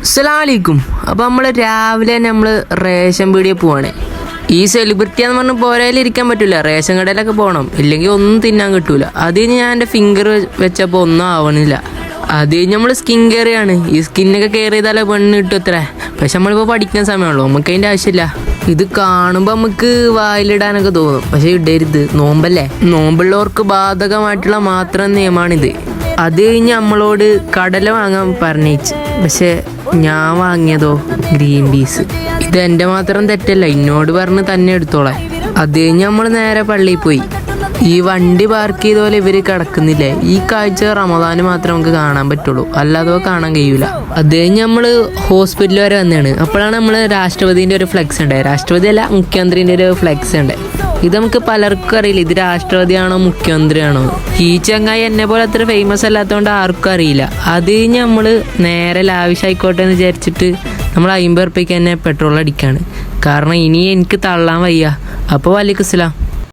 അസ്സലാമലൈക്കും. അപ്പോൾ നമ്മൾ രാവിലെ തന്നെ നമ്മൾ റേഷൻ പീടികയിൽ പോവാണ്. ഈ സെലിബ്രിറ്റി എന്ന് പറഞ്ഞാൽ പോരയിലിരിക്കാൻ പറ്റില്ല, റേഷൻ കടയിലൊക്കെ പോകണം, ഇല്ലെങ്കിൽ ഒന്നും തിന്നാൻ കിട്ടൂല. അത് കഴിഞ്ഞ് ഞാൻ എൻ്റെ ഫിംഗർ വെച്ചപ്പോൾ ഒന്നും ആവണില്ല. അത് കഴിഞ്ഞ് നമ്മൾ സ്കിൻ കെയർ ആണ്. ഈ സ്കിന്നൊക്കെ കെയർ ചെയ്താലേ പെണ്ണ് കിട്ടും അത്ര. പക്ഷെ നമ്മളിപ്പോൾ പഠിക്കുന്ന സമയമുള്ളൂ, നമുക്ക് അതിൻ്റെ ആവശ്യമില്ല. ഇത് കാണുമ്പോൾ നമുക്ക് വായിലിടാനൊക്കെ തോന്നും, പക്ഷെ ഇടരുത്, നോമ്പല്ലേ. നോമ്പുള്ളവർക്ക് ബാധകമായിട്ടുള്ള മാത്രം നിയമമാണിത്. അത് കഴിഞ്ഞ് നമ്മളോട് കടല വാങ്ങാൻ പറഞ്ഞേച്ച്, പക്ഷെ ഞാൻ വാങ്ങിയതോ ഗ്രീൻ പീസ്. ഇത് എൻ്റെ മാത്രം തെറ്റല്ല, എന്നോട് പറഞ്ഞ് തന്നെ എടുത്തോളാം. അത് കഴിഞ്ഞ് നമ്മൾ നേരെ പള്ളിയിൽ പോയി. ഈ വണ്ടി പാർക്ക് ചെയ്ത പോലെ ഇവർ കിടക്കുന്നില്ലേ, ഈ കാഴ്ച റമദാന് മാത്രമേ നമുക്ക് കാണാൻ പറ്റുള്ളൂ, അല്ലാതെ കാണാൻ കഴിയൂല. അത് കഴിഞ്ഞ് നമ്മൾ ഹോസ്പിറ്റൽ വരെ വന്നതാണ്. അപ്പോഴാണ് നമ്മൾ രാഷ്ട്രപതിൻ്റെ ഒരു ഫ്ലെക്സ് ഉണ്ട്, രാഷ്ട്രപതി അല്ല മുഖ്യമന്ത്രിൻ്റെ ഒരു ഫ്ലെക്സ് ഉണ്ട്. ഇത് നമുക്ക് പലർക്കും അറിയില്ല, ഇത് രാഷ്ട്രപതിയാണോ മുഖ്യമന്ത്രിയാണോ. ഈ ചങ്ങായി എന്നെ പോലെ അത്ര ഫേമസ് അല്ലാത്തതുകൊണ്ട് ആർക്കും അറിയില്ല. അത് കഴിഞ്ഞ് നമ്മൾ നേരെ ലാവിഷായിക്കോട്ടെ എന്ന് വിചാരിച്ചിട്ട് നമ്മൾ 50 ഉറുപ്പിക്ക് തന്നെ പെട്രോൾ അടിക്കുകയാണ്. കാരണം ഇനി എനിക്ക് തള്ളാൻ വയ്യ. അപ്പോൾ വലൈക്കും അസ്സലാം.